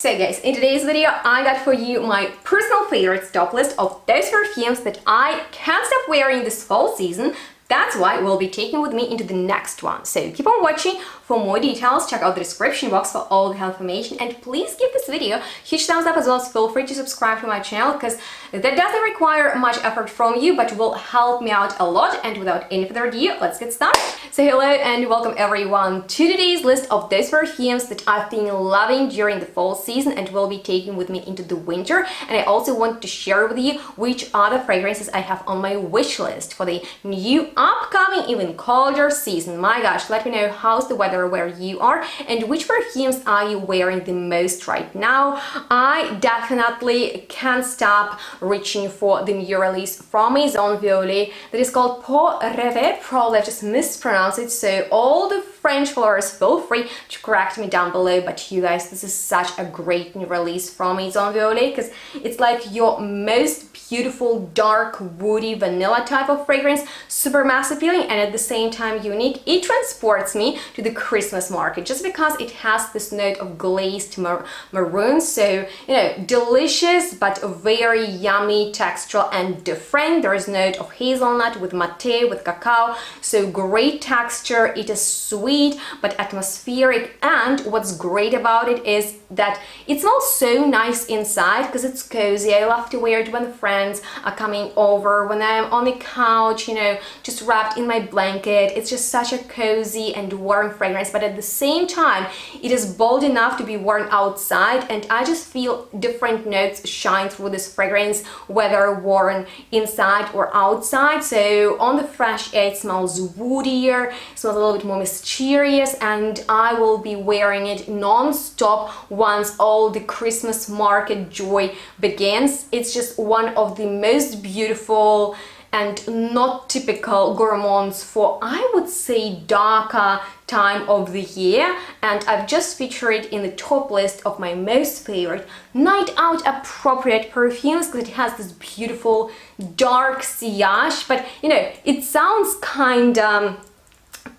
So guys, in today's video I got for you my personal favorites top list of those perfumes that I can't stop wearing this fall season. That's why we'll be taking with me into the next one. So keep on watching for more details, check out the description box for all the information, and please give this video a huge thumbs up, as well as feel free to subscribe to my channel, because that doesn't require much effort from you but will help me out a lot. And without any further ado, let's get started. So hello and welcome everyone to today's list of those perfumes that I've been loving during the fall season and will be taking with me into the winter. And I also want to share with you which are the fragrances I have on my wish list for the new upcoming, even colder season. My gosh, let me know how's the weather where you are and which perfumes are you wearing the most right now. I definitely can't stop reaching for the new release from Maison Violet that is called Powdery. Probably I just mispronounced it, so all the French followers feel free to correct me down below. But you guys, this is such a great new release from Maison Violet, because it's like your most beautiful dark woody vanilla type of fragrance, super mass appealing and at the same time unique. It transports me to the Christmas market just because it has this note of glazed maroon, so you know, delicious but very yummy textural and different. There is a note of hazelnut with mate, with cacao, so great texture. It is sweet but atmospheric, and what's great about it is that it smells so nice inside because it's cozy. I love to wear it when friends are coming over, when I'm on the couch, you know, just wrapped in my blanket. It's just such a cozy and warm fragrance, but at the same time it is bold enough to be worn outside, and I just feel different notes shine through this fragrance whether worn inside or outside. So on the fresh air it smells woodier, it smells a little bit more mysterious, and I will be wearing it non-stop once all the Christmas market joy begins. It's just one of the most beautiful and not typical gourmands for, I would say, darker time of the year, and I've just featured it in the top list of my most favorite night out appropriate perfumes because it has this beautiful dark sillage. But you know, it sounds kind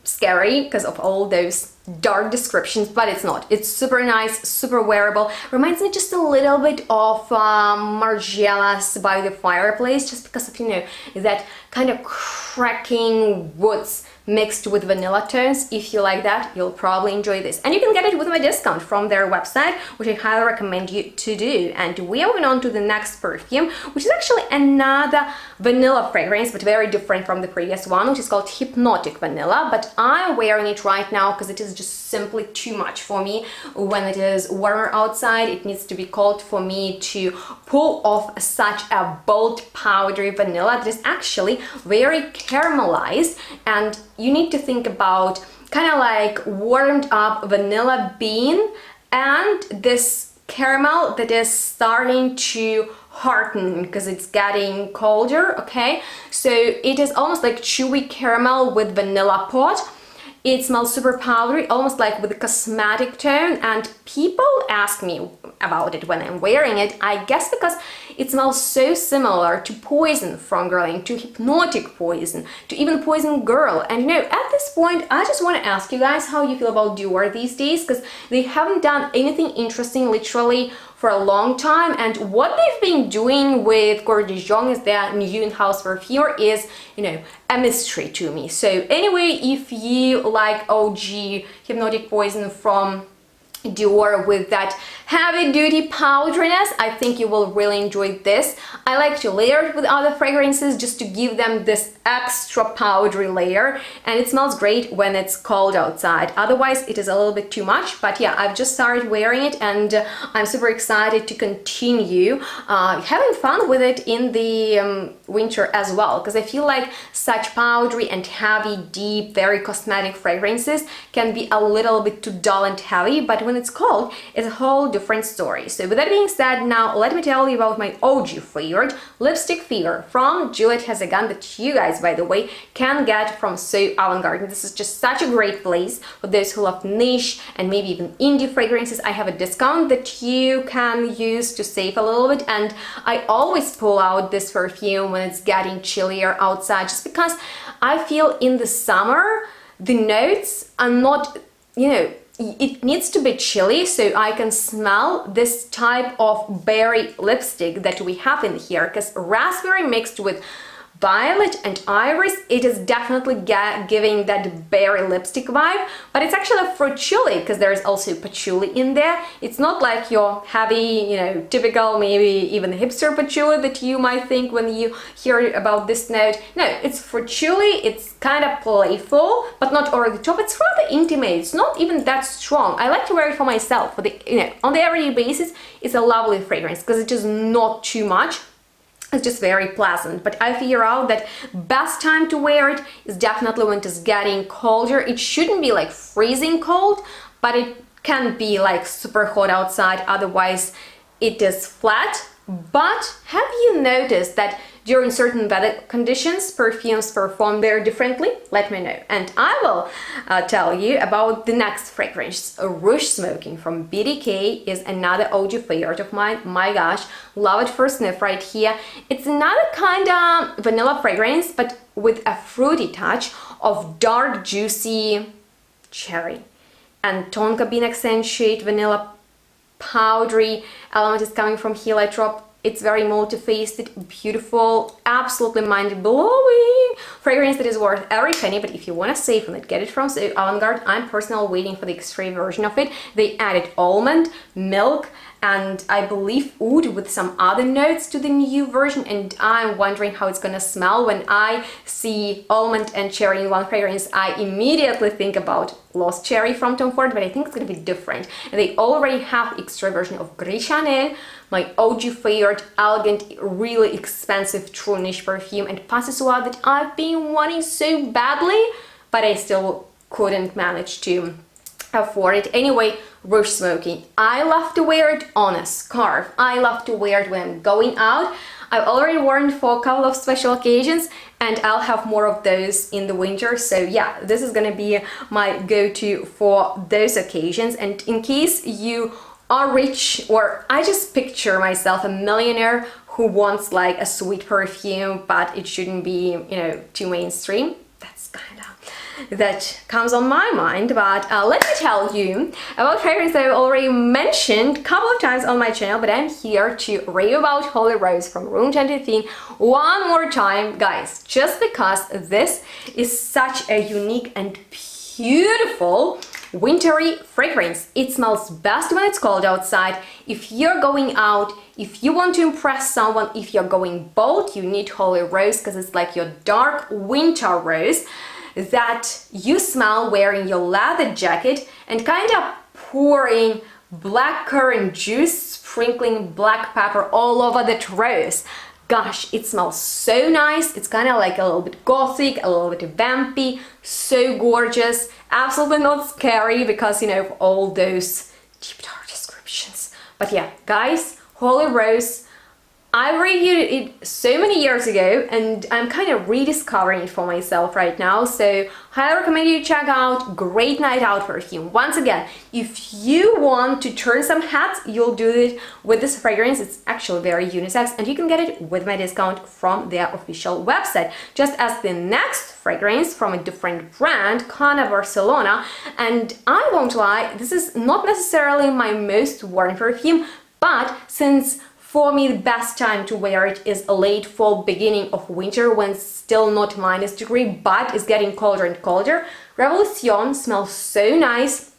scary because of all those dark descriptions, but it's not. It's super nice, super wearable. Reminds me just a little bit of Margiela's By the Fireplace, just because of, you know, that kind of cracking woods mixed with vanilla tones. If you like that, you'll probably enjoy this, and you can get it with my discount from their website, which I highly recommend you to do. And we are moving on to the next perfume, which is actually another vanilla fragrance but very different from the previous one, which is called Hypnotic Vanilla. But I'm wearing it right now because it is just simply too much for me. When it is warmer outside, it needs to be cold for me to pull off such a bold powdery vanilla that is actually very caramelized, and you need to think about kind of like warmed up vanilla bean and this caramel that is starting to harden because it's getting colder. Okay, so it is almost like chewy caramel with vanilla pot. It smells super powdery, almost like with a cosmetic tone, and people ask me about it when I'm wearing it, I guess because it smells so similar to Poison from Guerlain, to Hypnotic Poison, to even Poison Girl. And you know, at this point I just want to ask you guys how you feel about Dior these days, because they haven't done anything interesting literally for a long time, and what they've been doing with Coeur de Jong is their new in-house perfume is, you know, a mystery to me. So anyway, if you like OG Hypnotic Poison from Dior with that heavy-duty powderiness, I think you will really enjoy this. I like to layer it with other fragrances just to give them this extra powdery layer, and it smells great when it's cold outside. Otherwise it is a little bit too much. But yeah, I've just started wearing it, and I'm super excited to continue having fun with it in the winter as well, because I feel like such powdery and heavy, deep, very cosmetic fragrances can be a little bit too dull and heavy, but when it's cold, it's a whole different story. So with that being said, now let me tell you about my OG favorite, Lipstick Fever from Juliette Hazegan, that you guys, by the way, can get from So Avant-Garde. This is just such a great place for those who love niche and maybe even indie fragrances. I have a discount that you can use to save a little bit, and I always pull out this perfume when it's getting chillier outside, just because I feel in the summer the notes are not, you know, it needs to be chilly so I can smell this type of berry lipstick that we have in here, because raspberry mixed with violet and iris, it is definitely giving that berry lipstick vibe, but it's actually a fruit chili because there's also patchouli in there. It's not like your heavy, you know, typical, maybe even hipster patchouli that you might think when you hear about this note. No, it's fruit chili, it's kind of playful, but not over the top. It's rather intimate, it's not even that strong. I like to wear it for myself, for the, you know, on the everyday basis. It's a lovely fragrance because it's just not too much. It's just very pleasant, but I figure out that best time to wear it is definitely when it's getting colder. It shouldn't be like freezing cold, but it can be like super hot outside, otherwise it is flat. But have you noticed that during certain weather conditions, perfumes perform very differently? Let me know. And I will tell you about the next fragrance. Rouge Smoking from BDK is another OG favorite of mine. My gosh, love it for sniff right here. It's another kind of vanilla fragrance, but with a fruity touch of dark, juicy cherry. And tonka bean accentuate vanilla powdery element is coming from heliotrope. It's very multifaceted, beautiful, absolutely mind-blowing fragrance that is worth every penny. But if you want to save on it, get it from Avant-Garde. I'm personally waiting for the extreme version of it. They added almond, milk, and I believe oud with some other notes to the new version, and I'm wondering how it's gonna smell. When I see almond and cherry in one fragrance, I immediately think about Lost Cherry from Tom Ford, but I think it's gonna be different. And they already have extra version of Gris Chanel, my OG favorite, elegant, really expensive true niche perfume, and Pas Ce Soir that I've been wanting so badly, but I still couldn't manage to afford it. Anyway, Rouge Smoking. I love to wear it on a scarf. I love to wear it when I'm going out. I've already worn it for a couple of special occasions, and I'll have more of those in the winter. So yeah, this is gonna be my go-to for those occasions. And in case you are rich, or I just picture myself a millionaire who wants like a sweet perfume, but it shouldn't be, you know, too mainstream. That's kind of that comes on my mind. But let me tell you about fragrance that I've already mentioned a couple of times on my channel, but I'm here to rave about Holy Rose from Room 2015 one more time, guys, just because this is such a unique and beautiful wintry fragrance. It smells best when it's cold outside. If you're going out, if you want to impress someone, if you're going bold, you need Holy Rose, because it's like your dark winter rose that you smell wearing your leather jacket and kind of pouring black currant juice, sprinkling black pepper all over that rose. Gosh, it smells so nice. It's kind of like a little bit gothic, a little bit vampy, so gorgeous, absolutely not scary because, you know, of all those deep dark descriptions. But yeah, guys, Holy Rose, I reviewed it so many years ago, and I'm kind of rediscovering it for myself right now. So highly recommend you check out. Great night out perfume. Once again, if you want to turn some heads, you'll do it with this fragrance. It's actually very unisex, and you can get it with my discount from their official website. Just as the next fragrance from a different brand, Carner Barcelona. And I won't lie, this is not necessarily my most worn perfume, but since for me, the best time to wear it is a late fall, beginning of winter, when it's still not -degree, but it's getting colder and colder. Revolution smells so nice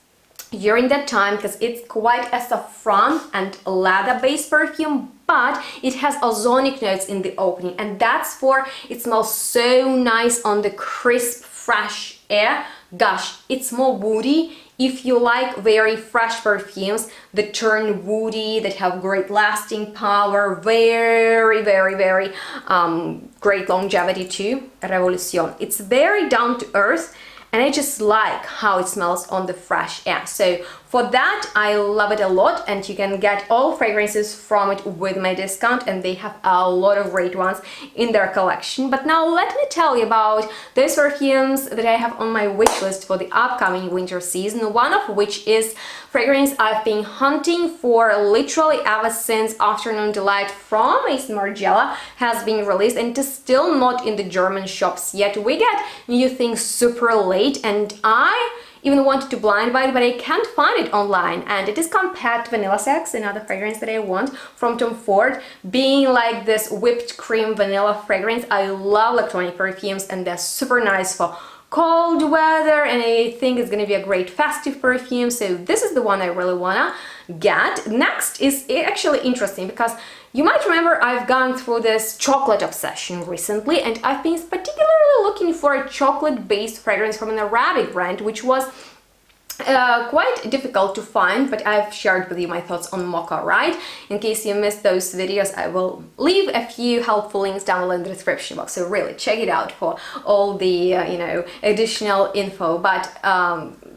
during that time because it's quite a saffron and leather-based perfume, but it has ozonic notes in the opening, and that's for it smells so nice on the crisp, fresh air. Gosh, it's more woody. If you like very fresh perfumes that turn woody, that have great lasting power, very great longevity too, Revolution. It's very down to earth, and I just like how it smells on the fresh air. So for that, I love it a lot, and you can get all fragrances from it with my discount, and they have a lot of great ones in their collection. But now let me tell you about those perfumes that I have on my wish list for the upcoming winter season, one of which is fragrance I've been hunting for literally ever since Afternoon Delight from Maison Violet has been released, and it is still not in the German shops yet. We get new things super late, and I even wanted to blind buy it, but I can't find it online, and it is Compact Vanilla Sex, another fragrance that I want from Tom Ford, being like this whipped cream vanilla fragrance. I love electronic perfumes, and they're super nice for cold weather, and I think it's gonna be a great festive perfume, so this is the one I really wanna get. Next is actually interesting because you might remember I've gone through this chocolate obsession recently, and I've been particularly looking for a chocolate-based fragrance from an Arabic brand, which was quite difficult to find, but I've shared with you my thoughts on Mocha, right? In case you missed those videos, I will leave a few helpful links down below in the description box, so really check it out for all the additional info. But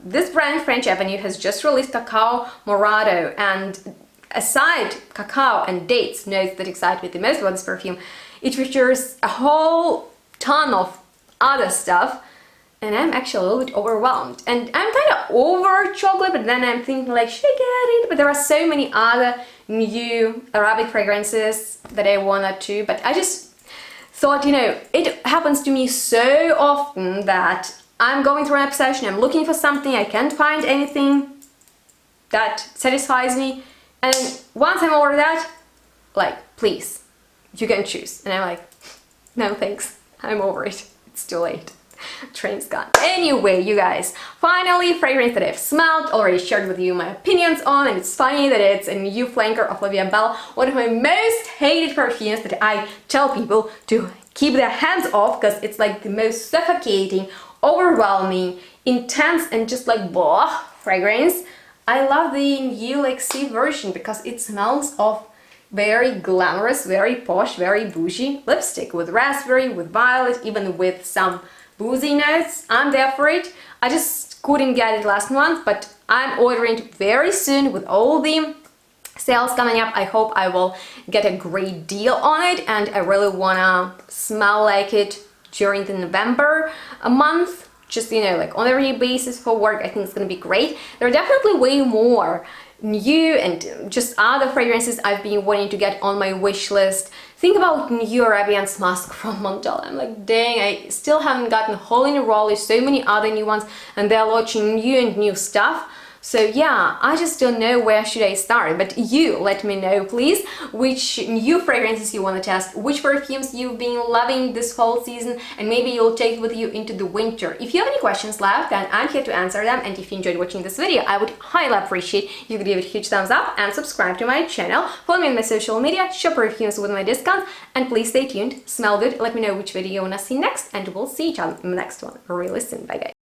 this brand, French Avenue, has just released Cacao Morado, and aside cacao and dates notes that excite me the most about this perfume, it features a whole ton of other stuff, and I'm actually a little bit overwhelmed. And I'm kind of over chocolate, but then I'm thinking like, should I get it? But there are so many other new Arabic fragrances that I wanted to, but I just thought, it happens to me so often that I'm going through an obsession, I'm looking for something, I can't find anything that satisfies me, and once I'm over that, like, please, you can choose. And I'm like, no thanks, I'm over it, it's too late. Train's gone. Anyway, you guys, finally, fragrance that I've smelled, already shared with you my opinions on, and it's funny that it's a new flanker of Olivia Bell, one of my most hated perfumes that I tell people to keep their hands off, because it's like the most suffocating, overwhelming, intense, and just like blah fragrance. I love the new like C version because it smells of very glamorous, very posh, very bougie lipstick with raspberry, with violet, even with some boozy notes. I'm there for it. I just couldn't get it last month, but I'm ordering it very soon with all the sales coming up. I hope I will get a great deal on it, and I really wanna smell like it during the November month. Just, like on a everyday basis for work. I think it's gonna be great. There are definitely way more new and just other fragrances I've been wanting to get on my wish list. Think about new Arabian Musk from Montel. I'm like, dang, I still haven't gotten a hole in a roll. There's so many other new ones, and they're launching new and new stuff. So yeah, I just don't know where should I start, but you let me know, please, which new fragrances you want to test, which perfumes you've been loving this fall season, and maybe you'll take with you into the winter. If you have any questions left, then I'm here to answer them, and if you enjoyed watching this video, I would highly appreciate if you could give it a huge thumbs up and subscribe to my channel, follow me on my social media, shop perfumes with my discounts, and please stay tuned, smell good, let me know which video you want to see next, and we'll see each other in the next one really soon. Bye guys.